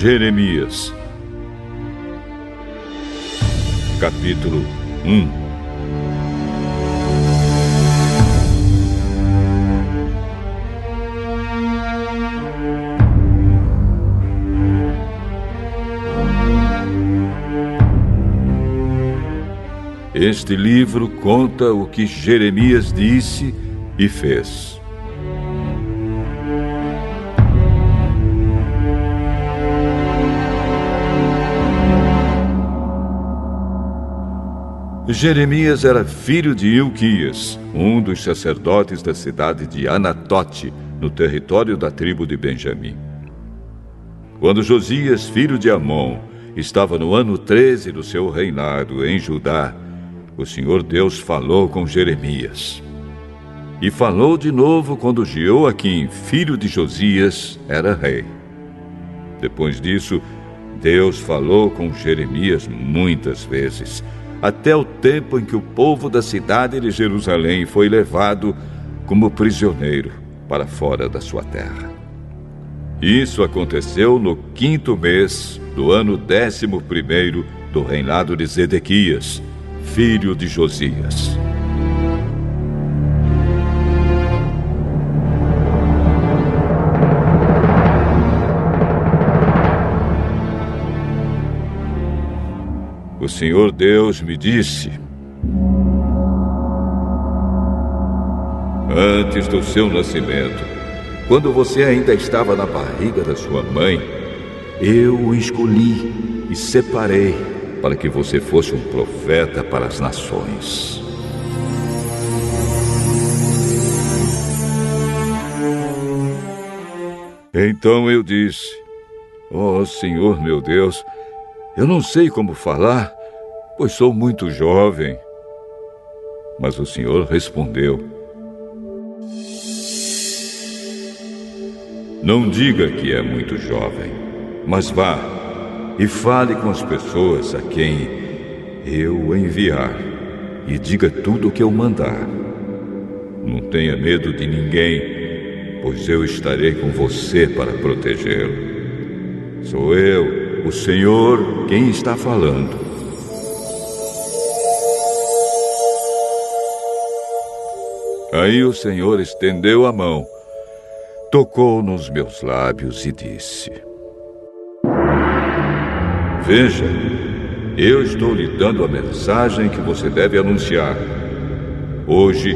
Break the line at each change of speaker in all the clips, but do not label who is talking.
Jeremias. Capítulo 1. Este livro conta o que Jeremias disse e fez. Jeremias era filho de Ilquias, um dos sacerdotes da cidade de Anatote, no território da tribo de Benjamim. Quando Josias, filho de Amon, estava no ano 13 do seu reinado em Judá, o Senhor Deus falou com Jeremias. E falou de novo quando Jeoaquim, filho de Josias, era rei. Depois disso, Deus falou com Jeremias muitas vezes, até o tempo em que o povo da cidade de Jerusalém foi levado como prisioneiro para fora da sua terra. Isso aconteceu no 5º mês do ano 11º do reinado de Zedequias, filho de Josias. O Senhor Deus me disse: antes do seu nascimento, quando você ainda estava na barriga da sua mãe, eu o escolhi e separei para que você fosse um profeta para as nações. Então eu disse: ó Senhor meu Deus, eu não sei como falar, pois sou muito jovem. Mas o Senhor respondeu: não diga que é muito jovem, mas vá e fale com as pessoas a quem eu enviar e diga tudo o que eu mandar. Não tenha medo de ninguém, pois eu estarei com você para protegê-lo. Sou eu, o Senhor, quem está falando. Aí o Senhor estendeu a mão, tocou nos meus lábios e disse: veja, eu estou lhe dando a mensagem que você deve anunciar. Hoje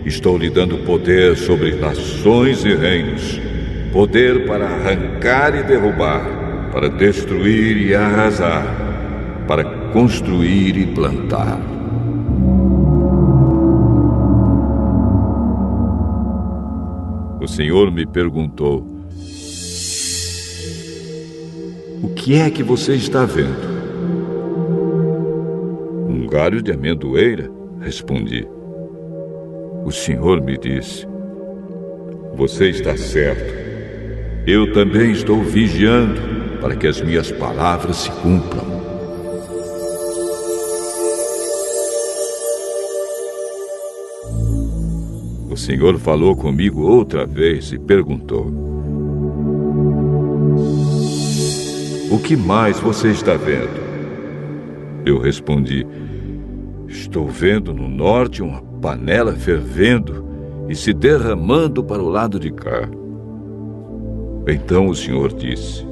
estou lhe dando poder sobre nações e reinos, poder para arrancar e derrubar, para destruir e arrasar, para construir e plantar. O Senhor me perguntou: o que é que você está vendo? Um galho de amendoeira, respondi. O Senhor me disse: você está certo. Eu também estou vigiando para que as minhas palavras se cumpram. O Senhor falou comigo outra vez e perguntou: o que mais você está vendo? Eu respondi: estou vendo no norte uma panela fervendo e se derramando para o lado de cá. Então o Senhor disse: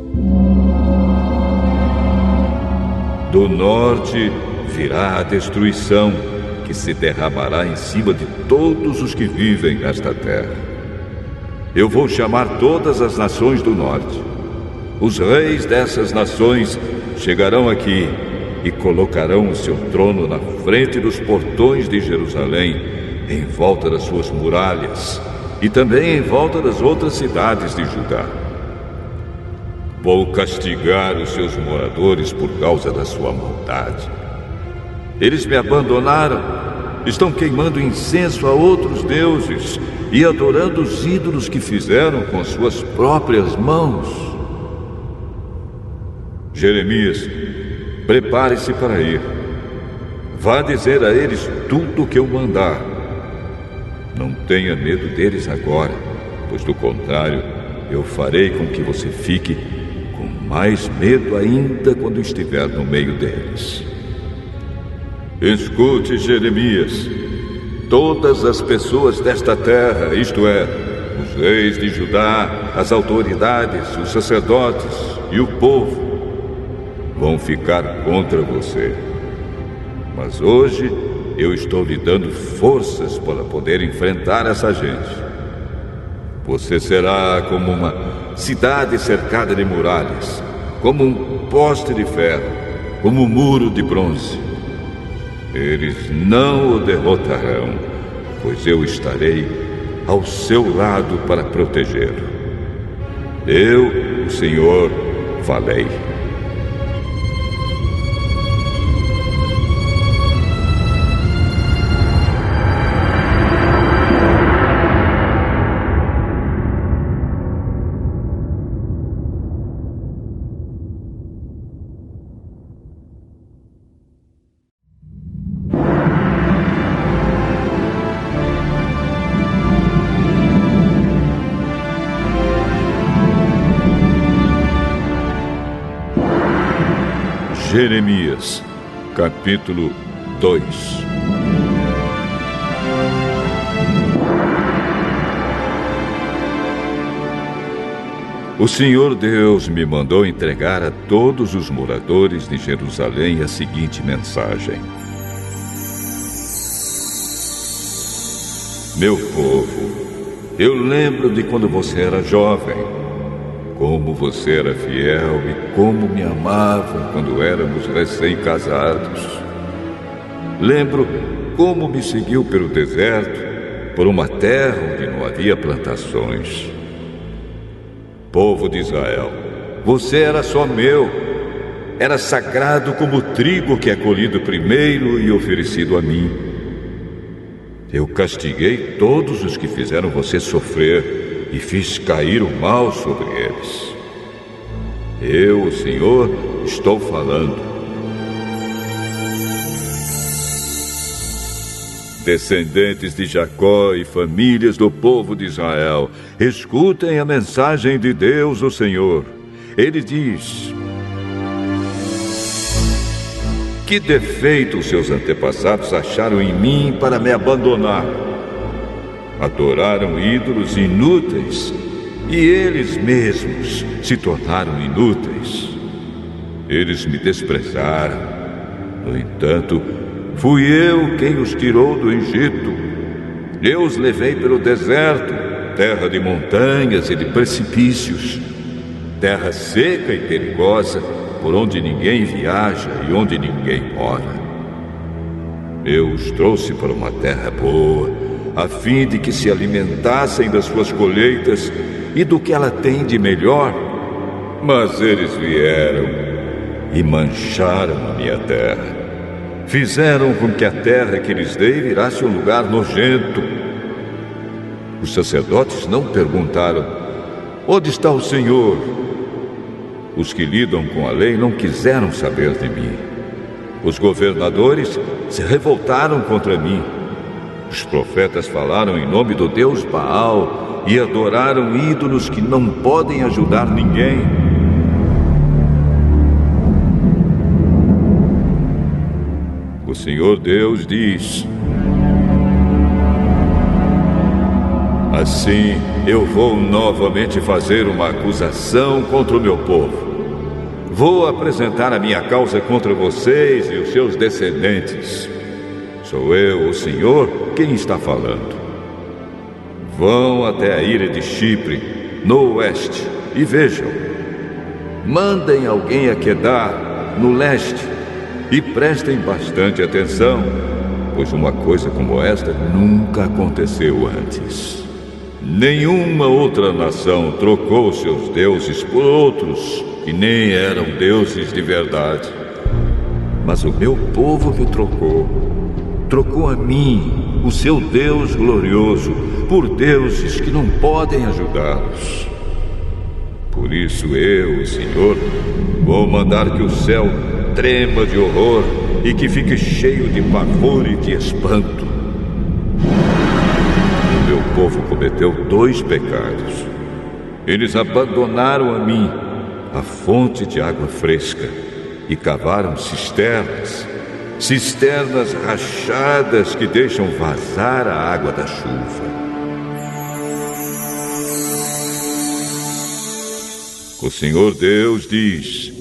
do norte virá a destruição, que se derramará em cima de todos os que vivem nesta terra. Eu vou chamar todas as nações do norte. Os reis dessas nações chegarão aqui e colocarão o seu trono na frente dos portões de Jerusalém, em volta das suas muralhas e também em volta das outras cidades de Judá. Vou castigar os seus moradores por causa da sua maldade. Eles me abandonaram, estão queimando incenso a outros deuses e adorando os ídolos que fizeram com suas próprias mãos. Jeremias, prepare-se para ir. Vá dizer a eles tudo o que eu mandar. Não tenha medo deles agora, pois do contrário, eu farei com que você fique com mais medo ainda quando estiver no meio deles. Escute, Jeremias, todas as pessoas desta terra, isto é, os reis de Judá, as autoridades, os sacerdotes e o povo, vão ficar contra você. Mas hoje eu estou lhe dando forças para poder enfrentar essa gente. Você será como uma cidade cercada de muralhas, como um poste de ferro, como um muro de bronze. Eles não o derrotarão, pois eu estarei ao seu lado para protegê-lo. Eu, o Senhor, falei. Jeremias, capítulo 2. O Senhor Deus me mandou entregar a todos os moradores de Jerusalém a seguinte mensagem: Meu povo, eu lembro de quando você era jovem, como você era fiel e como me amava quando éramos recém-casados. Lembro como me seguiu pelo deserto, por uma terra onde não havia plantações. Povo de Israel, você era só meu. Era sagrado como o trigo que é colhido primeiro e oferecido a mim. Eu castiguei todos os que fizeram você sofrer e fiz cair o mal sobre eles. Eu, o Senhor, estou falando. Descendentes de Jacó e famílias do povo de Israel, escutem a mensagem de Deus, o Senhor. Ele diz: Que defeito seus antepassados acharam em mim para me abandonar? Adoraram ídolos inúteis e eles mesmos se tornaram inúteis. Eles me desprezaram. No entanto, fui eu quem os tirou do Egito. Eu os levei pelo deserto, terra de montanhas e de precipícios, terra seca e perigosa, por onde ninguém viaja e onde ninguém mora. Eu os trouxe para uma terra boa, a fim de que se alimentassem das suas colheitas e do que ela tem de melhor. Mas eles vieram e mancharam a minha terra. Fizeram com que a terra que lhes dei virasse um lugar nojento. Os sacerdotes não perguntaram: onde está o Senhor? Os que lidam com a lei não quiseram saber de mim. Os governadores se revoltaram contra mim. Os profetas falaram em nome do Deus Baal e adoraram ídolos que não podem ajudar ninguém. O Senhor Deus diz: assim eu vou novamente fazer uma acusação contra o meu povo. Vou apresentar a minha causa contra vocês e os seus descendentes. Sou eu, o Senhor, quem está falando. Vão até a ilha de Chipre, no oeste, e vejam. Mandem alguém a Quedar, no leste, e prestem bastante atenção, pois uma coisa como esta nunca aconteceu antes. Nenhuma outra nação trocou seus deuses por outros que nem eram deuses de verdade. Mas o meu povo me trocou a mim, o seu Deus glorioso, por deuses que não podem ajudá-los. Por isso eu, o Senhor, vou mandar que o céu trema de horror e que fique cheio de pavor e de espanto. O meu povo cometeu 2 pecados. Eles abandonaram a mim a fonte de água fresca e cavaram cisternas, cisternas rachadas que deixam vazar a água da chuva. O Senhor Deus diz: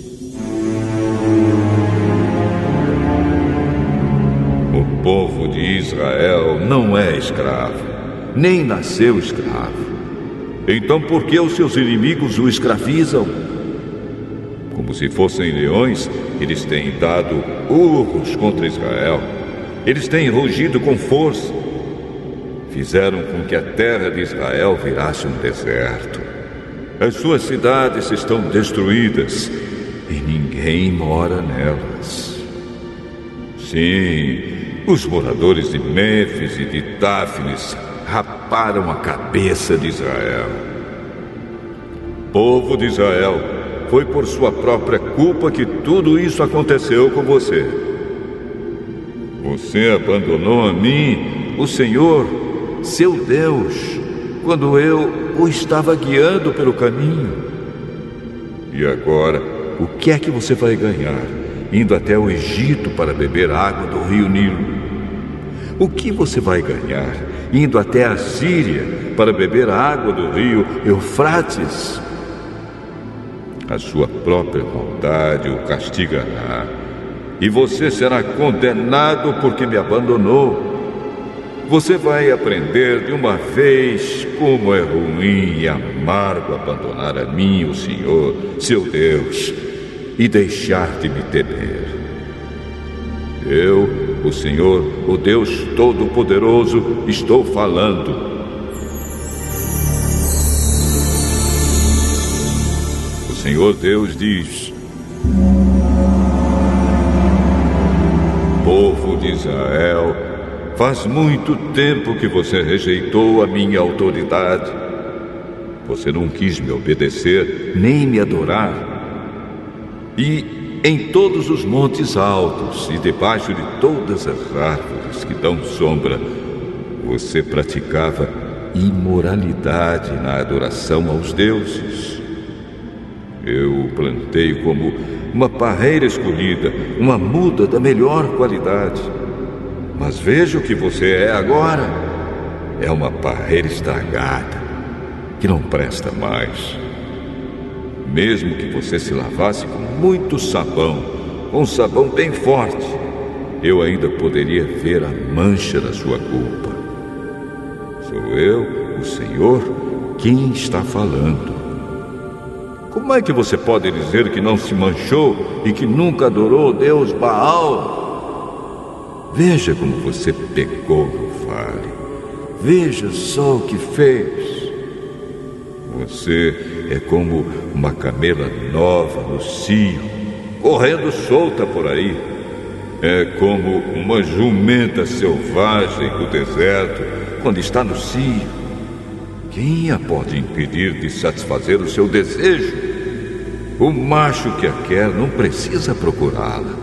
o povo de Israel não é escravo, nem nasceu escravo. Então por que os seus inimigos o escravizam? Como se fossem leões, eles têm dado urros contra Israel. Eles têm rugido com força. Fizeram com que a terra de Israel virasse um deserto. As suas cidades estão destruídas e ninguém mora nelas. Sim, os moradores de Mênfis e de Táfnis raparam a cabeça de Israel. Povo de Israel, foi por sua própria culpa que tudo isso aconteceu com você. Você abandonou a mim, o Senhor, seu Deus, quando eu o estava guiando pelo caminho. E agora, o que é que você vai ganhar, indo até o Egito para beber água do rio Nilo? O que você vai ganhar, indo até a Síria para beber água do rio Eufrates? A sua própria maldade o castigará, e você será condenado porque me abandonou. Você vai aprender de uma vez como é ruim e amargo abandonar a mim, o Senhor, seu Deus, e deixar de me temer. Eu, o Senhor, o Deus Todo-Poderoso, estou falando. O Senhor Deus diz: povo de Israel, faz muito tempo que você rejeitou a minha autoridade. Você não quis me obedecer, nem me adorar. E em todos os montes altos e debaixo de todas as árvores que dão sombra, você praticava imoralidade na adoração aos deuses. Eu o plantei como uma parreira escolhida, uma muda da melhor qualidade. Mas veja o que você é agora. É uma parreira estragada, que não presta mais. Mesmo que você se lavasse com muito sabão, com sabão bem forte, eu ainda poderia ver a mancha da sua culpa. Sou eu, o Senhor, quem está falando. Como é que você pode dizer que não se manchou e que nunca adorou Deus Baal? Veja como você pecou no vale. Veja só o que fez. Você é como uma camela nova no cio, correndo solta por aí. É como uma jumenta selvagem do deserto quando está no cio. Quem a pode impedir de satisfazer o seu desejo? O macho que a quer não precisa procurá-la.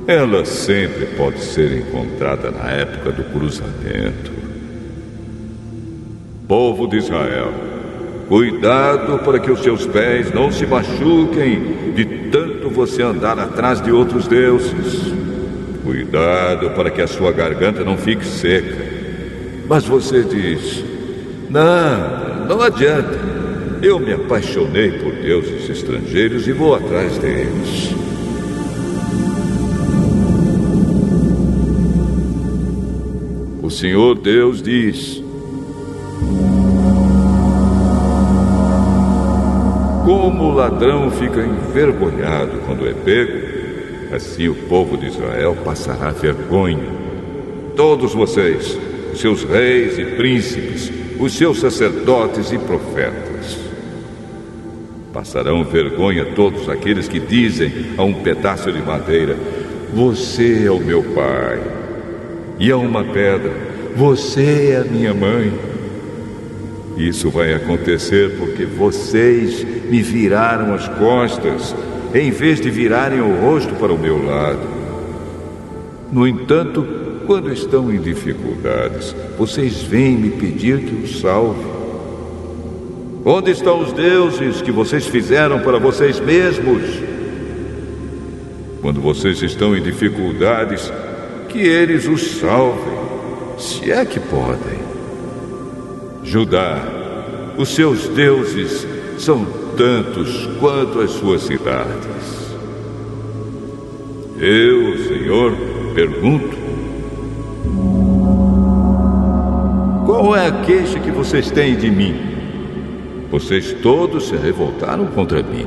Ela sempre pode ser encontrada na época do cruzamento. Povo de Israel, cuidado para que os seus pés não se machuquem de tanto você andar atrás de outros deuses. Cuidado para que a sua garganta não fique seca. Mas você diz: não adianta. Eu me apaixonei por deuses estrangeiros e vou atrás deles. O Senhor Deus diz: como o ladrão fica envergonhado quando é pego, assim o povo de Israel passará vergonha. Todos vocês, os seus reis e príncipes, os seus sacerdotes e profetas. Passarão vergonha todos aqueles que dizem a um pedaço de madeira: você é o meu pai. E a uma pedra: você é a minha mãe. Isso vai acontecer porque vocês me viraram as costas, em vez de virarem o rosto para o meu lado. No entanto, quando estão em dificuldades, vocês vêm me pedir que os salve. Onde estão os deuses que vocês fizeram para vocês mesmos? Quando vocês estão em dificuldades, que eles os salvem, se é que podem. Judá, os seus deuses são tantos quanto as suas cidades. Eu, Senhor, pergunto: qual é a queixa que vocês têm de mim? Vocês todos se revoltaram contra mim.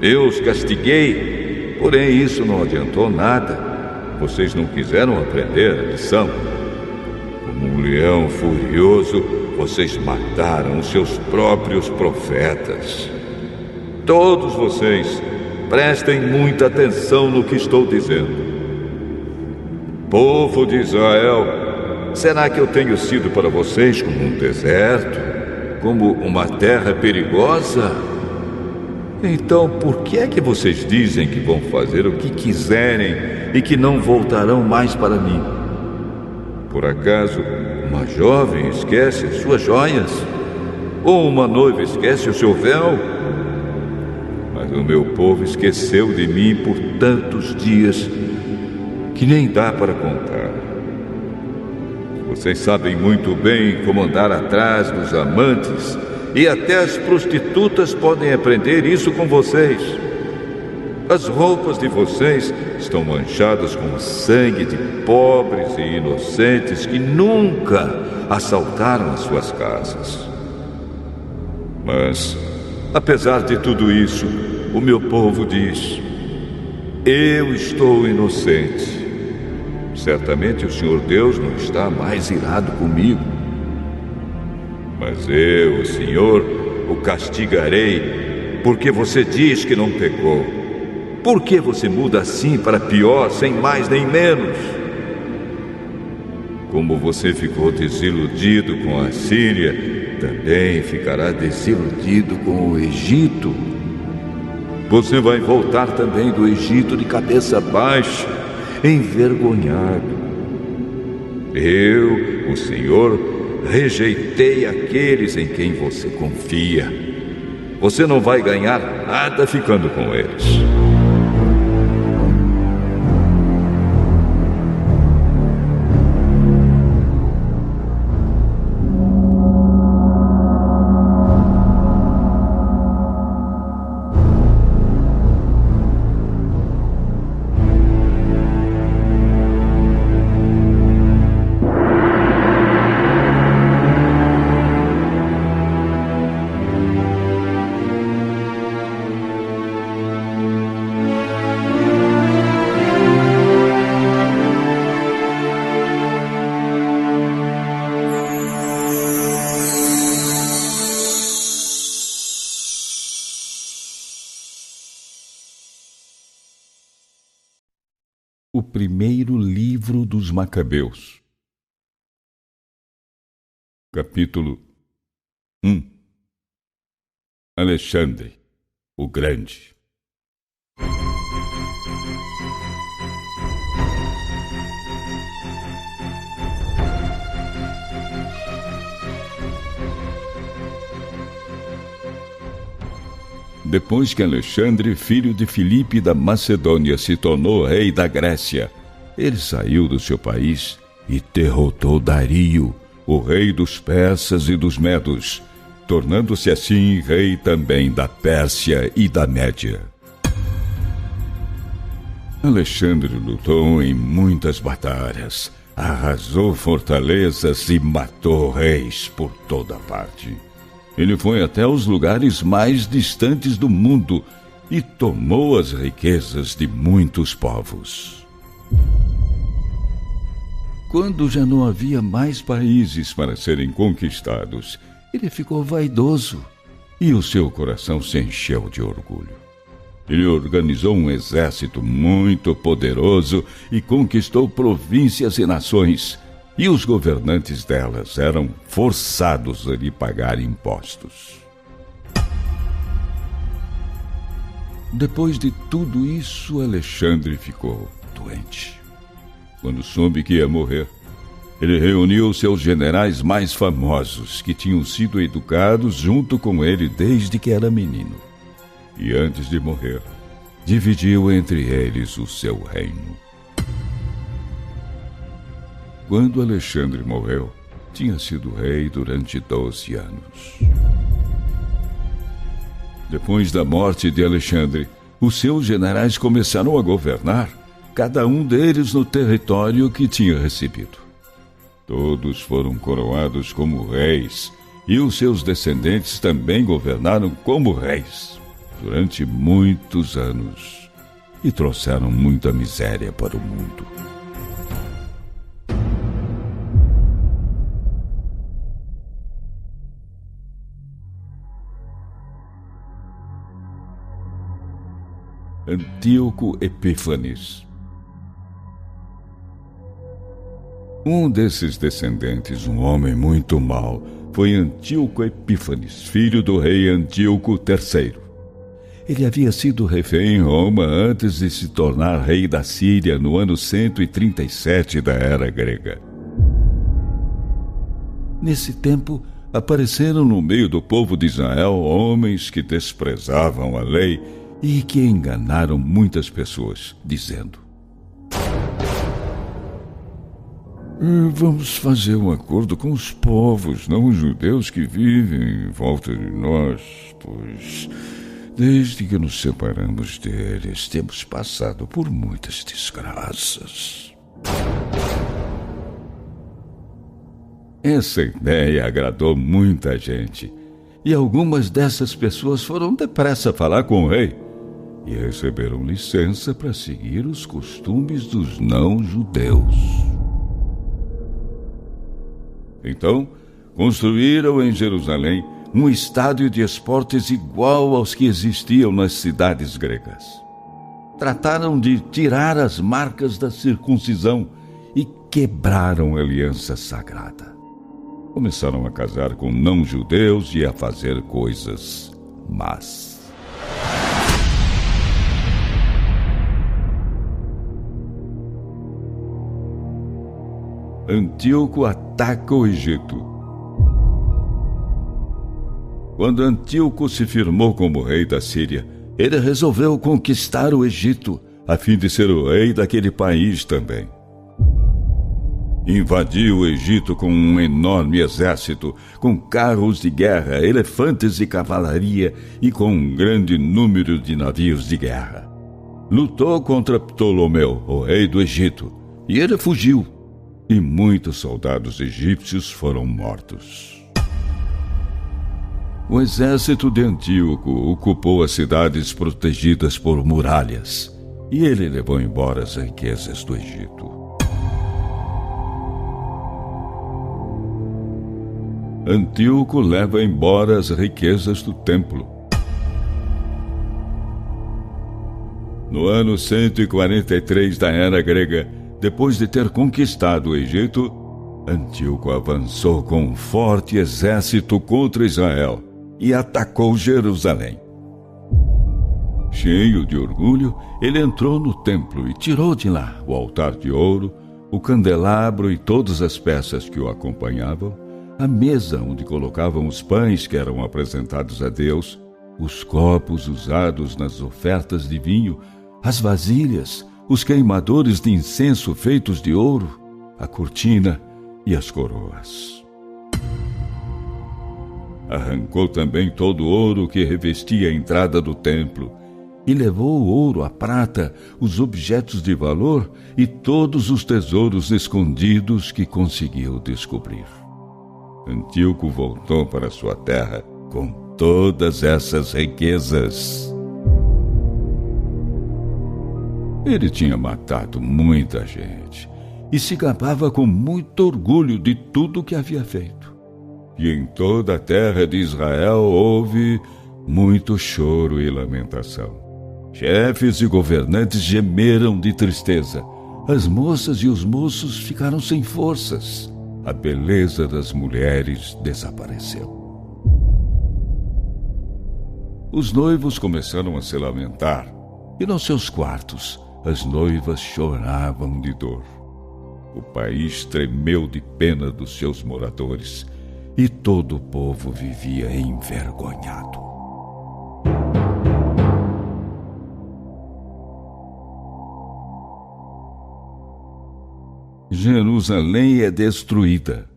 Eu os castiguei, porém isso não adiantou nada. Vocês não quiseram aprender a lição. Como um leão furioso, vocês mataram os seus próprios profetas. Todos vocês, prestem muita atenção no que estou dizendo. Povo de Israel, será que eu tenho sido para vocês como um deserto? Como uma terra perigosa? Então, por que é que vocês dizem que vão fazer o que quiserem e que não voltarão mais para mim? Por acaso, uma jovem esquece as suas joias? Ou uma noiva esquece o seu véu? Mas o meu povo esqueceu de mim por tantos dias que nem dá para contar. Vocês sabem muito bem como andar atrás dos amantes, e até as prostitutas podem aprender isso com vocês. As roupas de vocês estão manchadas com o sangue de pobres e inocentes que nunca assaltaram as suas casas. Mas, apesar de tudo isso, o meu povo diz: eu estou inocente. Certamente o Senhor Deus não está mais irado comigo. Mas eu, o Senhor, o castigarei, porque você diz que não pecou. Por que você muda assim para pior, sem mais nem menos? Como você ficou desiludido com a Síria, também ficará desiludido com o Egito. Você vai voltar também do Egito de cabeça baixa, envergonhado. Eu, o Senhor, rejeitei aqueles em quem você confia. Você não vai ganhar nada ficando com eles.
O primeiro livro dos Macabeus. Capítulo 1. Alexandre, o Grande. Depois que Alexandre, filho de Filipe da Macedônia, se tornou rei da Grécia, ele saiu do seu país e derrotou Dario, o rei dos persas e dos medos, tornando-se assim rei também da Pérsia e da Média. Alexandre lutou em muitas batalhas, arrasou fortalezas e matou reis por toda parte. Ele foi até os lugares mais distantes do mundo e tomou as riquezas de muitos povos. Quando já não havia mais países para serem conquistados, ele ficou vaidoso e o seu coração se encheu de orgulho. Ele organizou um exército muito poderoso e conquistou províncias e nações, e os governantes delas eram forçados a lhe pagar impostos. Depois de tudo isso, Alexandre ficou doente. Quando soube que ia morrer, Ele reuniu seus generais mais famosos, que tinham sido educados junto com ele desde que era menino. E antes de morrer, dividiu entre eles o seu reino. Quando Alexandre morreu, tinha sido rei durante 12 anos. Depois da morte de Alexandre, os seus generais começaram a governar, cada um deles no território que tinha recebido. Todos foram coroados como reis, e os seus descendentes também governaram como reis durante muitos anos e trouxeram muita miséria para o mundo. Antíoco Epífanes. Um desses descendentes, um homem muito mau, foi Antíoco Epífanes, filho do rei Antíoco III. Ele havia sido refém em Roma antes de se tornar rei da Síria no ano 137 da era grega. Nesse tempo, apareceram no meio do povo de Israel homens que desprezavam a lei e que enganaram muitas pessoas, dizendo: vamos fazer um acordo com os povos não judeus que vivem em volta de nós, pois desde que nos separamos deles, temos passado por muitas desgraças. Essa ideia agradou muita gente, e algumas dessas pessoas foram depressa falar com o rei e receberam licença para seguir os costumes dos não-judeus. Então, construíram em Jerusalém um estádio de esportes igual aos que existiam nas cidades gregas. Trataram de tirar as marcas da circuncisão e quebraram a aliança sagrada. Começaram a casar com não-judeus e a fazer coisas más. Antíoco ataca o Egito. Quando Antíoco se firmou como rei da Síria, ele resolveu conquistar o Egito, a fim de ser o rei daquele país também. Invadiu o Egito com um enorme exército, com carros de guerra, elefantes e cavalaria e com um grande número de navios de guerra. Lutou contra Ptolomeu, o rei do Egito, e ele fugiu. E muitos soldados egípcios foram mortos. O exército de Antíoco ocupou as cidades protegidas por muralhas, e ele levou embora as riquezas do Egito. Antíoco leva embora as riquezas do templo. No ano 143 da era grega, depois de ter conquistado o Egito, Antíoco avançou com um forte exército contra Israel e atacou Jerusalém. Cheio de orgulho, ele entrou no templo e tirou de lá o altar de ouro, o candelabro e todas as peças que o acompanhavam, a mesa onde colocavam os pães que eram apresentados a Deus, os copos usados nas ofertas de vinho, as vasilhas, os queimadores de incenso feitos de ouro, a cortina e as coroas. Arrancou também todo o ouro que revestia a entrada do templo e levou o ouro, a prata, os objetos de valor e todos os tesouros escondidos que conseguiu descobrir. Antíoco voltou para sua terra com todas essas riquezas. Ele tinha matado muita gente e se gabava com muito orgulho de tudo que havia feito. E em toda a terra de Israel houve muito choro e lamentação. Chefes e governantes gemeram de tristeza. As moças e os moços ficaram sem forças. A beleza das mulheres desapareceu. Os noivos começaram a se lamentar, e nos seus quartos as noivas choravam de dor. O país tremeu de pena dos seus moradores e todo o povo vivia envergonhado. Jerusalém é destruída.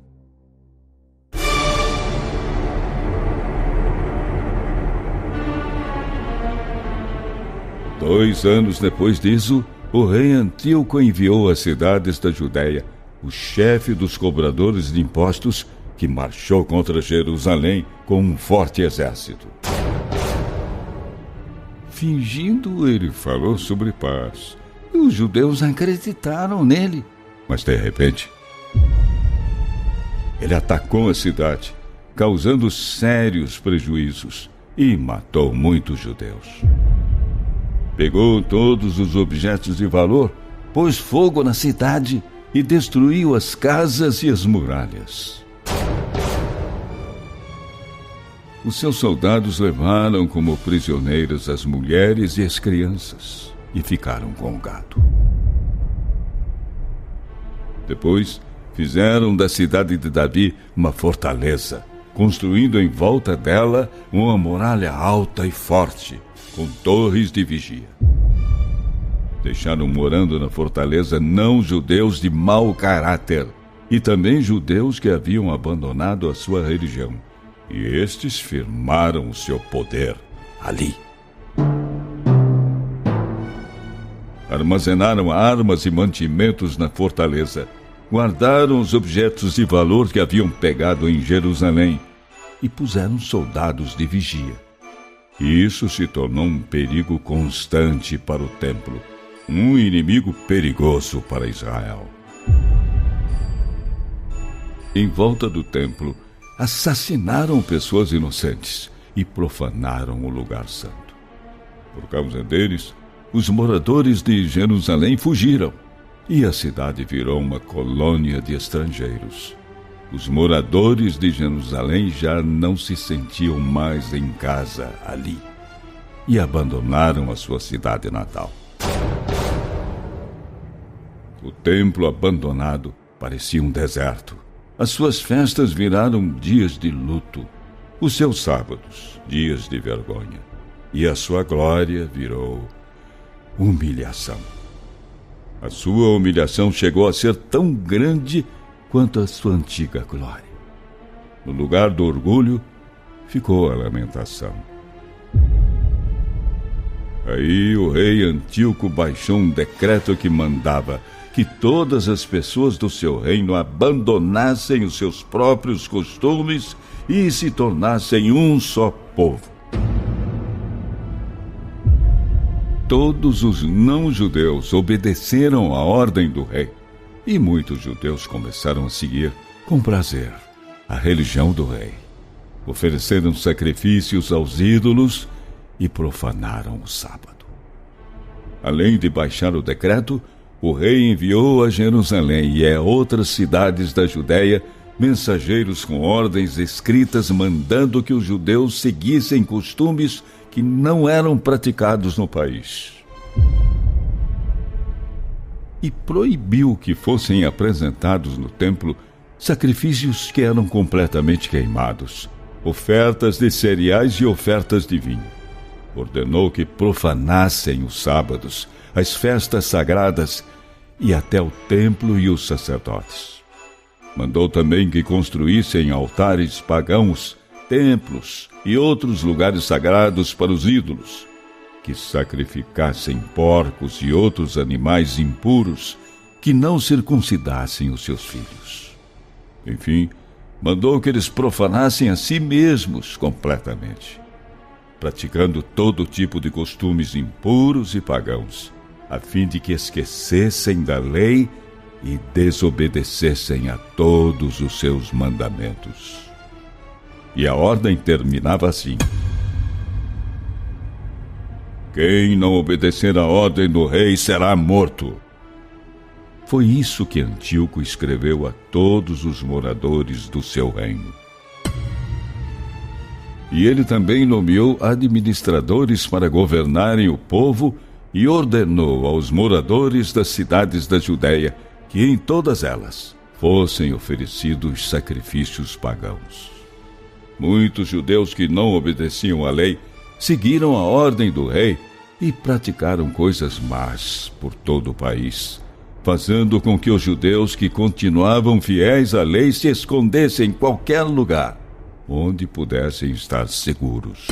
Dois anos depois disso, o rei Antíoco enviou às cidades da Judéia o chefe dos cobradores de impostos, que marchou contra Jerusalém com um forte exército. Fingindo, ele falou sobre paz, e os judeus acreditaram nele. Mas, de repente, ele atacou a cidade, causando sérios prejuízos, e matou muitos judeus. Pegou todos os objetos de valor, pôs fogo na cidade e destruiu as casas e as muralhas. Os seus soldados levaram como prisioneiras as mulheres e as crianças e ficaram com o gado. Depois, fizeram da cidade de Davi uma fortaleza, construindo em volta dela uma muralha alta e forte, com torres de vigia. Deixaram morando na fortaleza não-judeus de mau caráter e também judeus que haviam abandonado a sua religião. E estes firmaram o seu poder ali. Armazenaram armas e mantimentos na fortaleza, guardaram os objetos de valor que haviam pegado em Jerusalém e puseram soldados de vigia. E isso se tornou um perigo constante para o templo, um inimigo perigoso para Israel. Em volta do templo, assassinaram pessoas inocentes e profanaram o lugar santo. Por causa deles, os moradores de Jerusalém fugiram e a cidade virou uma colônia de estrangeiros. Os moradores de Jerusalém já não se sentiam mais em casa ali e abandonaram a sua cidade natal. O templo abandonado parecia um deserto. As suas festas viraram dias de luto, os seus sábados, dias de vergonha, e a sua glória virou humilhação. A sua humilhação chegou a ser tão grande quanto a sua antiga glória. No lugar do orgulho, ficou a lamentação. Aí o rei Antíoco baixou um decreto que mandava que todas as pessoas do seu reino abandonassem os seus próprios costumes e se tornassem um só povo. Todos os não-judeus obedeceram à ordem do rei, e muitos judeus começaram a seguir, com prazer, a religião do rei. Ofereceram sacrifícios aos ídolos e profanaram o sábado. Além de baixar o decreto, o rei enviou a Jerusalém e a outras cidades da Judéia mensageiros com ordens escritas mandando que os judeus seguissem costumes que não eram praticados no país. E proibiu que fossem apresentados no templo sacrifícios que eram completamente queimados, ofertas de cereais e ofertas de vinho. Ordenou que profanassem os sábados, as festas sagradas e até o templo e os sacerdotes. Mandou também que construíssem altares pagãos, templos e outros lugares sagrados para os ídolos, que sacrificassem porcos e outros animais impuros, que não circuncidassem os seus filhos. Enfim, mandou que eles profanassem a si mesmos completamente, praticando todo tipo de costumes impuros e pagãos, a fim de que esquecessem da lei e desobedecessem a todos os seus mandamentos. E a ordem terminava assim: quem não obedecer à ordem do rei será morto. Foi isso que Antíoco escreveu a todos os moradores do seu reino. E ele também nomeou administradores para governarem o povo e ordenou aos moradores das cidades da Judéia que em todas elas fossem oferecidos sacrifícios pagãos. Muitos judeus que não obedeciam à lei seguiram a ordem do rei e praticaram coisas más por todo o país, fazendo com que os judeus que continuavam fiéis à lei se escondessem em qualquer lugar onde pudessem estar seguros.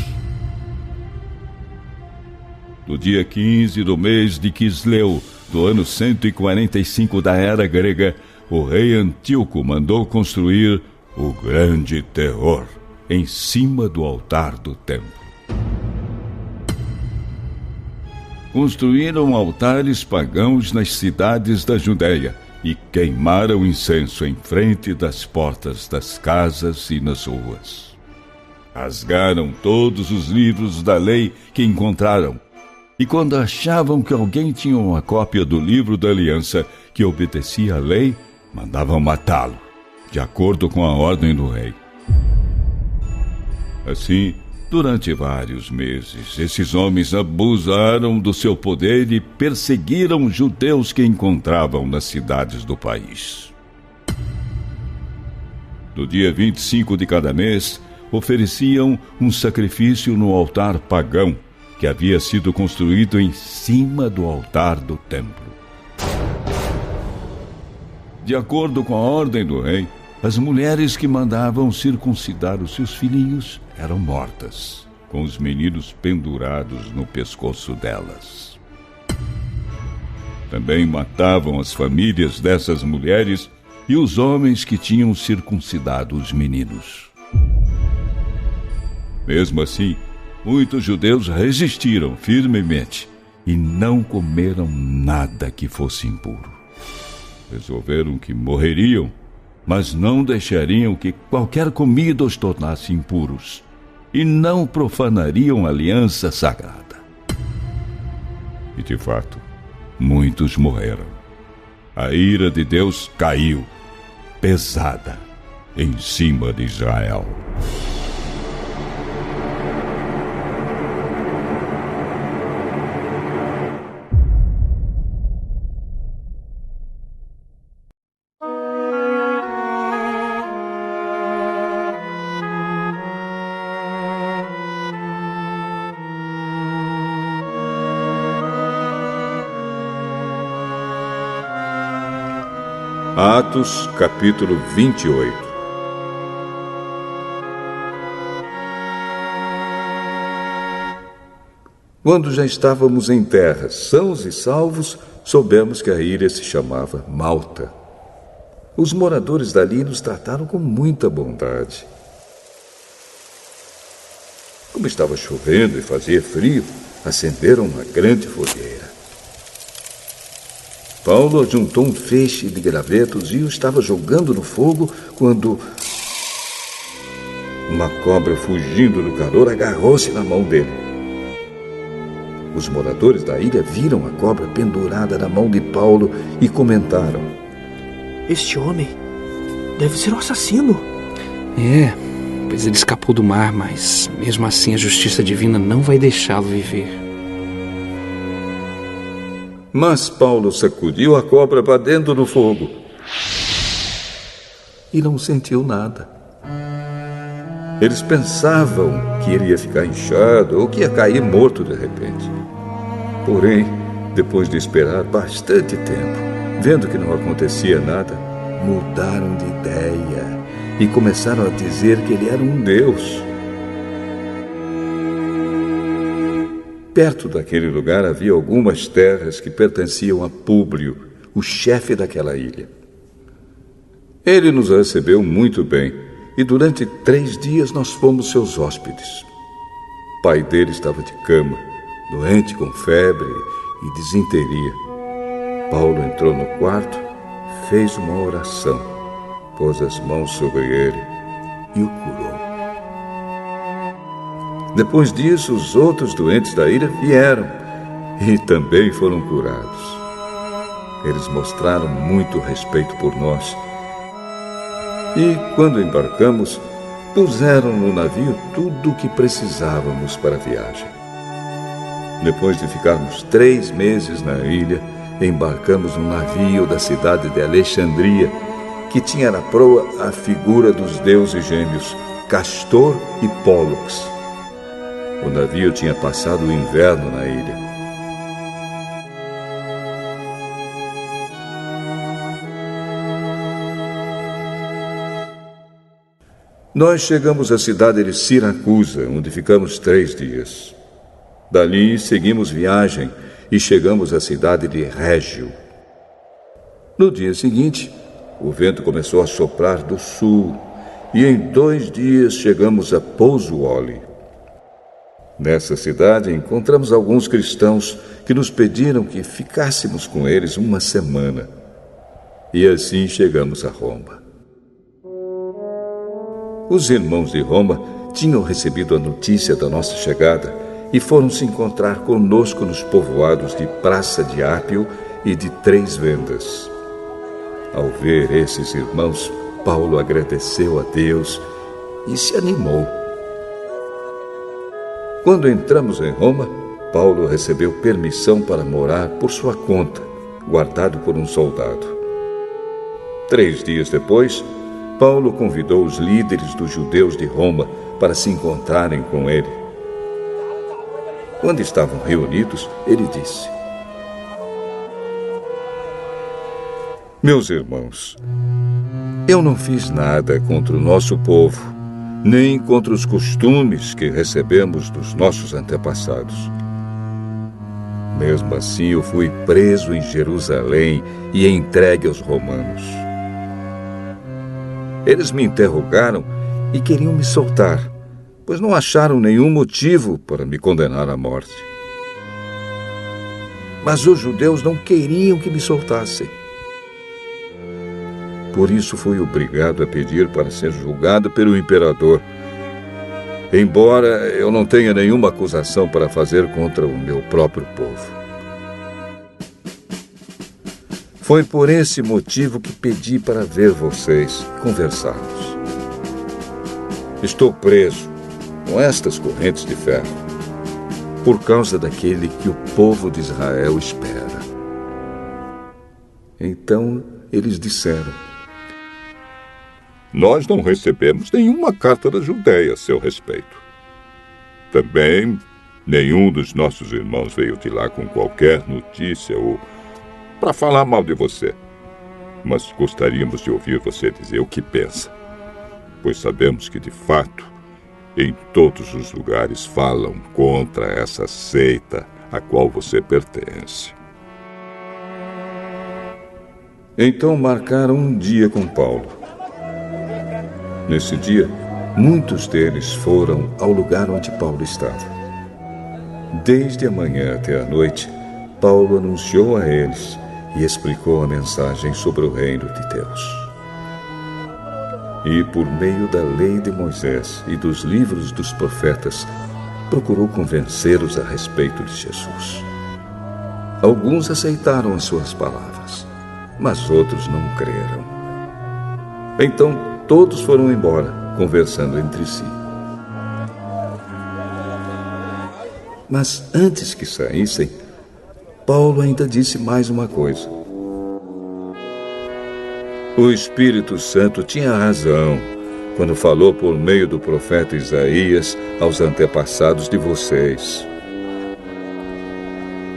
No dia 15 do mês de Quisleu, do ano 145 da era grega, o rei Antíoco mandou construir o Grande Terror em cima do altar do templo. Construíram altares pagãos nas cidades da Judéia e queimaram incenso em frente das portas das casas e nas ruas. Rasgaram todos os livros da lei que encontraram, e quando achavam que alguém tinha uma cópia do livro da aliança que obedecia à lei, mandavam matá-lo, de acordo com a ordem do rei. Assim, durante vários meses, esses homens abusaram do seu poder e perseguiram judeus que encontravam nas cidades do país. No dia 25 de cada mês, ofereciam um sacrifício no altar pagão, que havia sido construído em cima do altar do templo. De acordo com a ordem do rei, as mulheres que mandavam circuncidar os seus filhinhos eram mortas, com os meninos pendurados no pescoço delas. Também matavam as famílias dessas mulheres e os homens que tinham circuncidado os meninos. Mesmo assim, muitos judeus resistiram firmemente e não comeram nada que fosse impuro. Resolveram que morreriam, mas não deixariam que qualquer comida os tornasse impuros, e não profanariam a aliança sagrada. E de fato, muitos morreram. A ira de Deus caiu, pesada, em cima de Israel.
Atos, capítulo 28. Quando já estávamos em terra, sãos e salvos, soubemos que a ilha se chamava Malta. Os moradores dali nos trataram com muita bondade. Como estava chovendo e fazia frio, acenderam uma grande fogueira. Paulo juntou um feixe de gravetos e o estava jogando no fogo quando uma cobra, fugindo do calor, agarrou-se na mão dele. Os moradores da ilha viram a cobra pendurada na mão de Paulo e comentaram:
"Este homem deve ser um assassino."
Pois ele escapou do mar, mas mesmo assim a justiça divina não vai deixá-lo viver.
Mas Paulo sacudiu a cobra para dentro do fogo e não sentiu nada. Eles pensavam que ele ia ficar inchado ou que ia cair morto de repente. Porém, depois de esperar bastante tempo, vendo que não acontecia nada, mudaram de ideia e começaram a dizer que ele era um deus. Perto daquele lugar havia algumas terras que pertenciam a Públio, o chefe daquela ilha. Ele nos recebeu muito bem e durante 3 dias nós fomos seus hóspedes. O pai dele estava de cama, doente com febre e disenteria. Paulo entrou no quarto, fez uma oração, pôs as mãos sobre ele e o curou. Depois disso, os outros doentes da ilha vieram e também foram curados. Eles mostraram muito respeito por nós. E, quando embarcamos, puseram no navio tudo o que precisávamos para a viagem. Depois de ficarmos 3 meses na ilha, embarcamos num navio da cidade de Alexandria, que tinha na proa a figura dos deuses gêmeos, Castor e Pólux. O navio tinha passado o inverno na ilha. Nós chegamos à cidade de Siracusa, onde ficamos 3 dias. Dali seguimos viagem e chegamos à cidade de Régio. No dia seguinte, o vento começou a soprar do sul e em 2 dias chegamos a Pozzuoli. Nessa cidade encontramos alguns cristãos que nos pediram que ficássemos com eles uma semana. E assim chegamos a Roma. Os irmãos de Roma tinham recebido a notícia da nossa chegada e foram se encontrar conosco nos povoados de Praça de Ápio e de Três Vendas. Ao ver esses irmãos, Paulo agradeceu a Deus e se animou. Quando entramos em Roma, Paulo recebeu permissão para morar por sua conta, guardado por um soldado. 3 dias depois, Paulo convidou os líderes dos judeus de Roma para se encontrarem com ele. Quando estavam reunidos, ele disse: Meus irmãos, eu não fiz nada contra o nosso povo, nem contra os costumes que recebemos dos nossos antepassados. Mesmo assim, eu fui preso em Jerusalém e entregue aos romanos. Eles me interrogaram e queriam me soltar, pois não acharam nenhum motivo para me condenar à morte. Mas os judeus não queriam que me soltassem. Por isso fui obrigado a pedir para ser julgado pelo imperador, embora eu não tenha nenhuma acusação para fazer contra o meu próprio povo. Foi por esse motivo que pedi para ver vocês e conversarmos. Estou preso com estas correntes de ferro por causa daquele que o povo de Israel espera. Então eles disseram:
Nós não recebemos nenhuma carta da Judéia a seu respeito. Também nenhum dos nossos irmãos veio de lá com qualquer notícia ou para falar mal de você. Mas gostaríamos de ouvir você dizer o que pensa, pois sabemos que, de fato, em todos os lugares falam contra essa seita a qual você pertence.
Então marcaram um dia com Paulo. Nesse dia, muitos deles foram ao lugar onde Paulo estava. Desde a manhã até a noite, Paulo anunciou a eles e explicou a mensagem sobre o reino de Deus. E, por meio da lei de Moisés e dos livros dos profetas, procurou convencê-los a respeito de Jesus. Alguns aceitaram as suas palavras, mas outros não creram. Então, todos foram embora, conversando entre si. Mas antes que saíssem, Paulo ainda disse mais uma coisa. O Espírito Santo tinha razão quando falou por meio do profeta Isaías aos antepassados de vocês.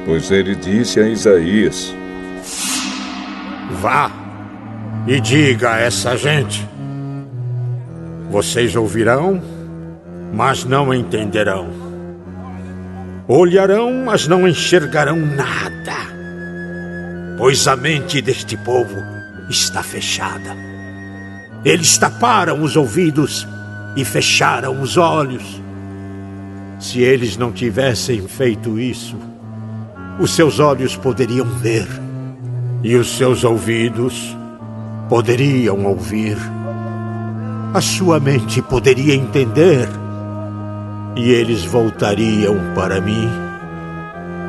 Pois ele disse a Isaías:
Vá e diga a essa gente: vocês ouvirão, mas não entenderão. Olharão, mas não enxergarão nada, pois a mente deste povo está fechada. Eles taparam os ouvidos e fecharam os olhos. Se eles não tivessem feito isso, os seus olhos poderiam ver e os seus ouvidos poderiam ouvir. A sua mente poderia entender e eles voltariam para mim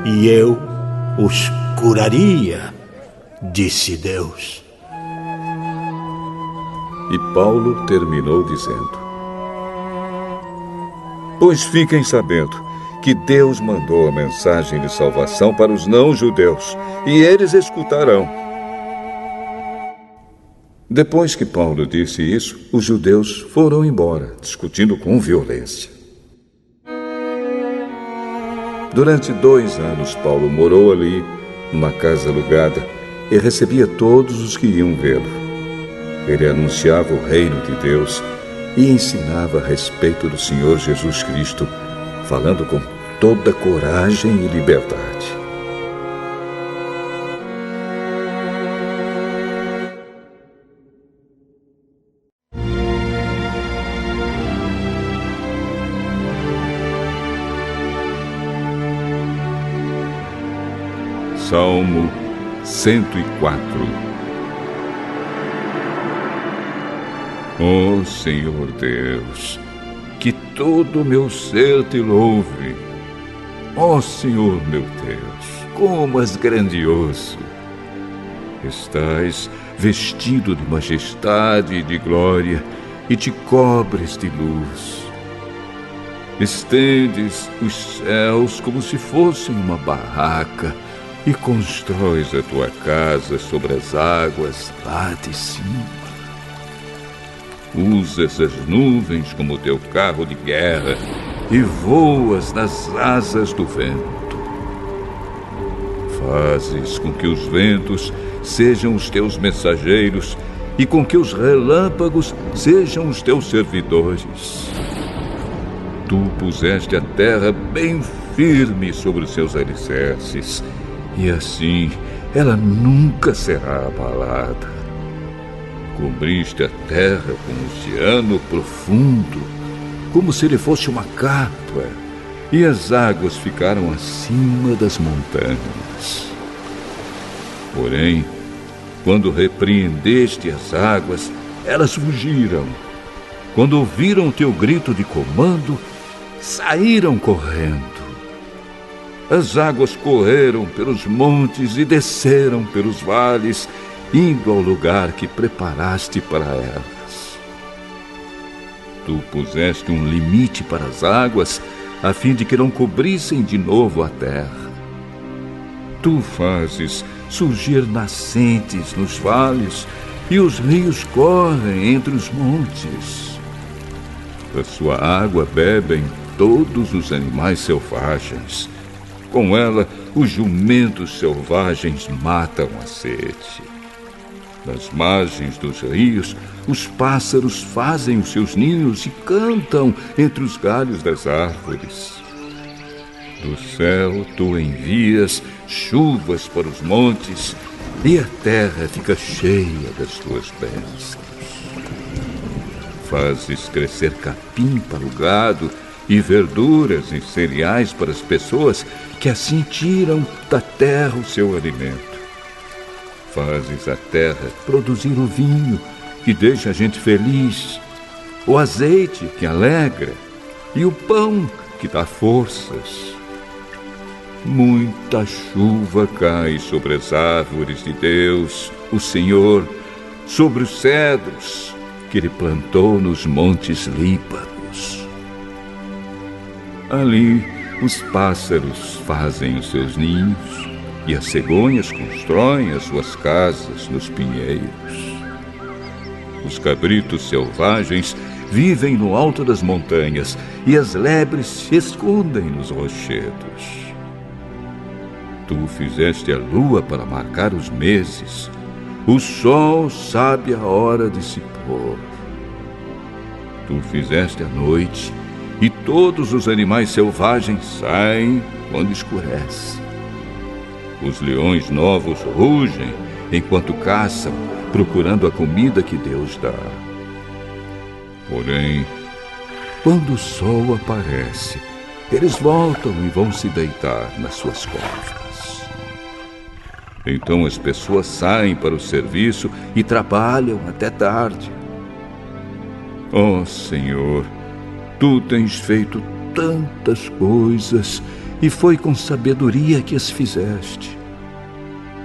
e eu os curaria, disse Deus.
E Paulo terminou dizendo: Pois fiquem sabendo que Deus mandou a mensagem de salvação para os não-judeus, e eles escutarão. Depois que Paulo disse isso, os judeus foram embora, discutindo com violência. Durante 2 anos, Paulo morou ali, numa casa alugada, e recebia todos os que iam vê-lo. Ele anunciava o reino de Deus e ensinava a respeito do Senhor Jesus Cristo, falando com toda coragem e liberdade.
Salmo 104. Ó Senhor Deus, que todo o meu ser te louve. Ó Senhor meu Deus, como és grandioso! Estás vestido de majestade e de glória, e te cobres de luz. Estendes os céus como se fossem uma barraca, e constróis a tua casa sobre as águas lá de cima. Usas as nuvens como teu carro de guerra e voas nas asas do vento. Fazes com que os ventos sejam os teus mensageiros e com que os relâmpagos sejam os teus servidores. Tu puseste a terra bem firme sobre os seus alicerces, e assim ela nunca será abalada. Cobriste a terra com um oceano profundo, como se ele fosse uma capa, e as águas ficaram acima das montanhas. Porém, quando repreendeste as águas, elas fugiram. Quando ouviram o teu grito de comando, saíram correndo. As águas correram pelos montes e desceram pelos vales, indo ao lugar que preparaste para elas. Tu puseste um limite para as águas, a fim de que não cobrissem de novo a terra. Tu fazes surgir nascentes nos vales, e os rios correm entre os montes. Da sua água bebem todos os animais selvagens. Com ela, os jumentos selvagens matam a sede. Nas margens dos rios, os pássaros fazem os seus ninhos e cantam entre os galhos das árvores. Do céu, tu envias chuvas para os montes, e a terra fica cheia das tuas bênçãos. Fazes crescer capim para o gado e verduras e cereais para as pessoas que assim tiram da terra o seu alimento. Fazes a terra produzir o vinho, que deixa a gente feliz, o azeite, que alegra, e o pão, que dá forças. Muita chuva cai sobre as árvores de Deus, o Senhor, sobre os cedros que ele plantou nos montes Líbanos. Ali os pássaros fazem os seus ninhos e as cegonhas constroem as suas casas nos pinheiros. Os cabritos selvagens vivem no alto das montanhas e as lebres se escondem nos rochedos. Tu fizeste a lua para marcar os meses. O sol sabe a hora de se pôr. Tu fizeste a noite, e todos os animais selvagens saem quando escurece. Os leões novos rugem enquanto caçam, procurando a comida que Deus dá. Porém, quando o sol aparece, eles voltam e vão se deitar nas suas covas. Então as pessoas saem para o serviço e trabalham até tarde. Ó Senhor, Tu tens feito tantas coisas, e foi com sabedoria que as fizeste.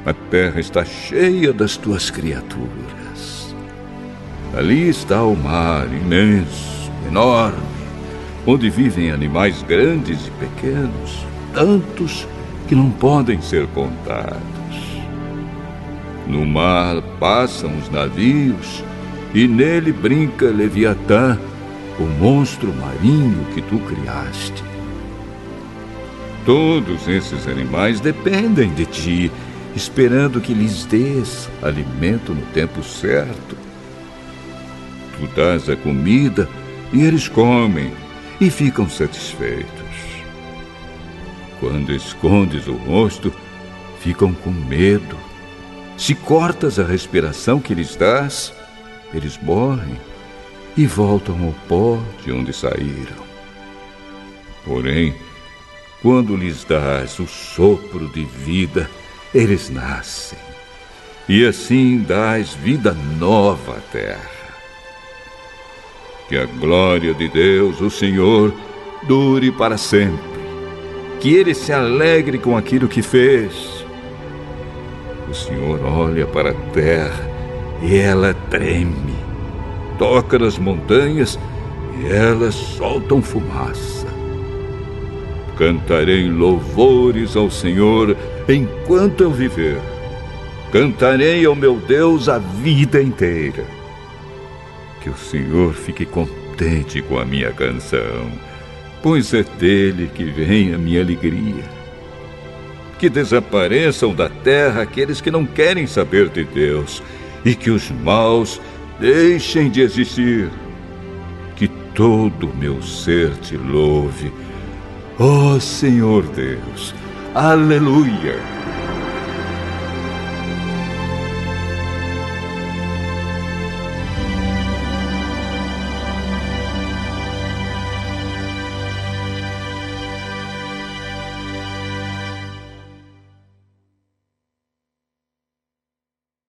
A terra está cheia das tuas criaturas. Ali está o mar imenso, enorme,
onde vivem animais grandes e pequenos, tantos que não podem ser contados. No mar passam os navios, e nele brinca Leviatã, o monstro marinho que tu criaste. Todos esses animais dependem de ti, esperando que lhes dês alimento no tempo certo. Tu dás a comida e eles comem e ficam satisfeitos. Quando escondes o rosto, ficam com medo. Se cortas a respiração que lhes dás, eles morrem e voltam ao pó de onde saíram. Porém, quando lhes dás o sopro de vida, eles nascem. E assim dás vida nova à terra. Que a glória de Deus, o Senhor, dure para sempre. Que Ele se alegre com aquilo que fez. O Senhor olha para a terra e ela treme. Toca nas montanhas e elas soltam fumaça. Cantarei louvores ao Senhor enquanto eu viver. Cantarei ao meu Deus a vida inteira. Que o Senhor fique contente com a minha canção, pois é dele que vem a minha alegria. Que desapareçam da terra aqueles que não querem saber de Deus, e que os maus deixem de existir. Que todo o meu ser te louve, ó Senhor Deus. Aleluia!